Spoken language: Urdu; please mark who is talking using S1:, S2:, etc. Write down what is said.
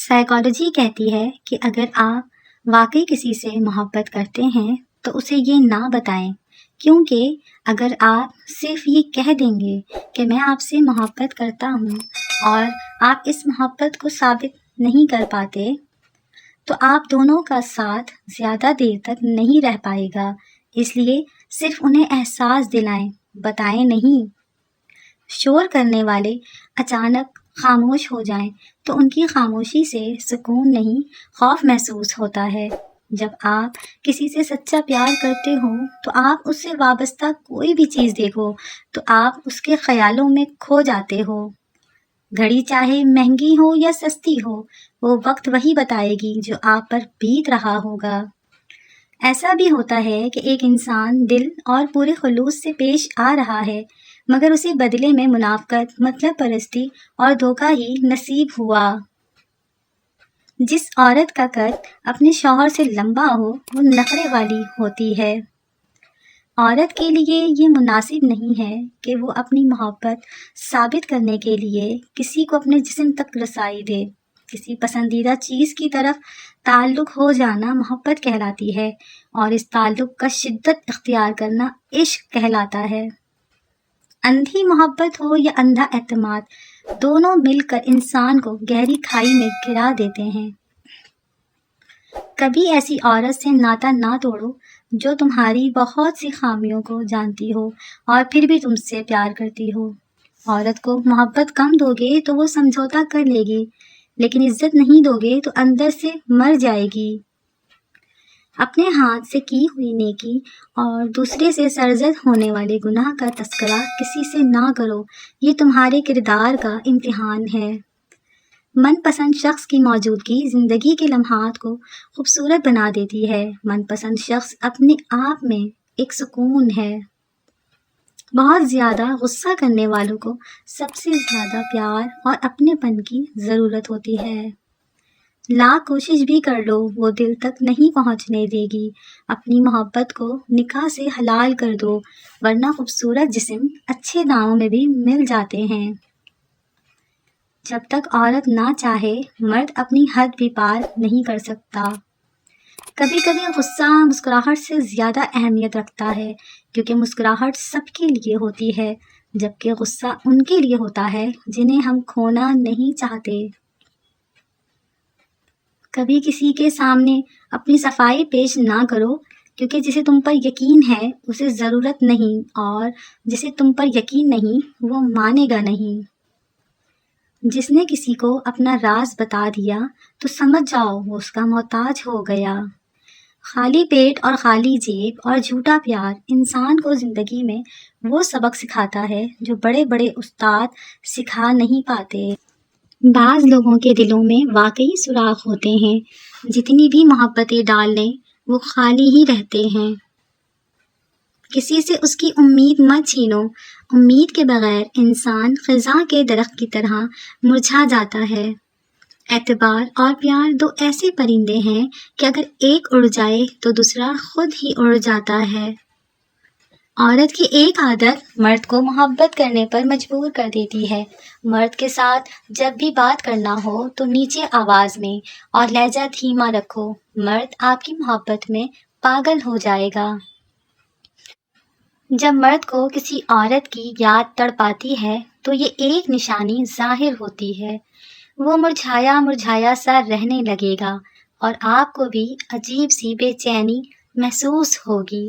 S1: سائیکالوجی کہتی ہے کہ اگر آپ واقعی کسی سے محبت کرتے ہیں تو اسے یہ نہ بتائیں، کیونکہ اگر آپ صرف یہ کہہ دیں گے کہ میں آپ سے محبت کرتا ہوں اور آپ اس محبت کو ثابت نہیں کر پاتے تو آپ دونوں کا ساتھ زیادہ دیر تک نہیں رہ پائے گا۔ اس لیے صرف انہیں احساس دلائیں، بتائیں نہیں۔ شور کرنے والے اچانک خاموش ہو جائیں تو ان کی خاموشی سے سکون نہیں، خوف محسوس ہوتا ہے۔ جب آپ کسی سے سچا پیار کرتے ہو تو آپ اس سے وابستہ کوئی بھی چیز دیکھو تو آپ اس کے خیالوں میں کھو جاتے ہو۔ گھڑی چاہے مہنگی ہو یا سستی ہو، وہ وقت وہی بتائے گی جو آپ پر بیت رہا ہوگا۔ ایسا بھی ہوتا ہے کہ ایک انسان دل اور پورے خلوص سے پیش آ رہا ہے، مگر اسے بدلے میں منافقت، مطلب پرستی اور دھوکہ ہی نصیب ہوا۔ جس عورت کا قد اپنے شوہر سے لمبا ہو وہ نخرے والی ہوتی ہے۔ عورت کے لیے یہ مناسب نہیں ہے کہ وہ اپنی محبت ثابت کرنے کے لیے کسی کو اپنے جسم تک رسائی دے۔ کسی پسندیدہ چیز کی طرف تعلق ہو جانا محبت کہلاتی ہے، اور اس تعلق کا شدت اختیار کرنا عشق کہلاتا ہے۔ اندھی محبت ہو یا اندھا اعتماد، دونوں مل کر انسان کو گہری کھائی میں گرا دیتے ہیں۔ کبھی ایسی عورت سے ناطہ نہ توڑو جو تمہاری بہت سی خامیوں کو جانتی ہو اور پھر بھی تم سے پیار کرتی ہو۔ عورت کو محبت کم دو گے تو وہ سمجھوتا کر لے گی، لیکن عزت نہیں دو گے تو اندر سے مر جائے گی۔ اپنے ہاتھ سے کی ہوئی نیکی اور دوسرے سے سرزد ہونے والے گناہ کا تذکرہ کسی سے نہ کرو، یہ تمہارے کردار کا امتحان ہے۔ من پسند شخص کی موجودگی زندگی کے لمحات کو خوبصورت بنا دیتی ہے۔ من پسند شخص اپنے آپ میں ایک سکون ہے۔ بہت زیادہ غصہ کرنے والوں کو سب سے زیادہ پیار اور اپنے پن کی ضرورت ہوتی ہے۔ لاکھ کوشش بھی کر لو وہ دل تک نہیں پہنچنے دے گی۔ اپنی محبت کو نکاح سے حلال کر دو، ورنہ خوبصورت جسم اچھے داموں میں بھی مل جاتے ہیں۔ جب تک عورت نہ چاہے مرد اپنی حد بھی پار نہیں کر سکتا۔ کبھی کبھی غصہ مسکراہٹ سے زیادہ اہمیت رکھتا ہے، کیونکہ مسکراہٹ سب کے لیے ہوتی ہے، جبکہ غصہ ان کے لیے ہوتا ہے جنہیں ہم کھونا نہیں چاہتے۔ کبھی کسی کے سامنے اپنی صفائی پیش نہ کرو، کیونکہ جسے تم پر یقین ہے اسے ضرورت نہیں، اور جسے تم پر یقین نہیں وہ مانے گا نہیں۔ جس نے کسی کو اپنا راز بتا دیا تو سمجھ جاؤ وہ اس کا محتاج ہو گیا۔ خالی پیٹ اور خالی جیب اور جھوٹا پیار انسان کو زندگی میں وہ سبق سکھاتا ہے جو بڑے بڑے استاد سکھا نہیں پاتے۔ بعض لوگوں کے دلوں میں واقعی سوراخ ہوتے ہیں، جتنی بھی محبتیں ڈال لیں وہ خالی ہی رہتے ہیں۔ کسی سے اس کی امید مت چھینو، امید کے بغیر انسان خزاں کے درخت کی طرح مرجھا جاتا ہے۔ اعتبار اور پیار دو ایسے پرندے ہیں کہ اگر ایک اڑ جائے تو دوسرا خود ہی اڑ جاتا ہے۔ عورت کی ایک عادت مرد کو محبت کرنے پر مجبور کر دیتی ہے۔ مرد کے ساتھ جب بھی بات کرنا ہو تو نیچے آواز میں اور لہجہ دھیما رکھو، مرد آپ کی محبت میں پاگل ہو جائے گا۔ جب مرد کو کسی عورت کی یاد تڑپاتی ہے تو یہ ایک نشانی ظاہر ہوتی ہے، وہ مرجھایا مرجھایا سا رہنے لگے گا اور آپ کو بھی عجیب سی بے چینی محسوس ہوگی۔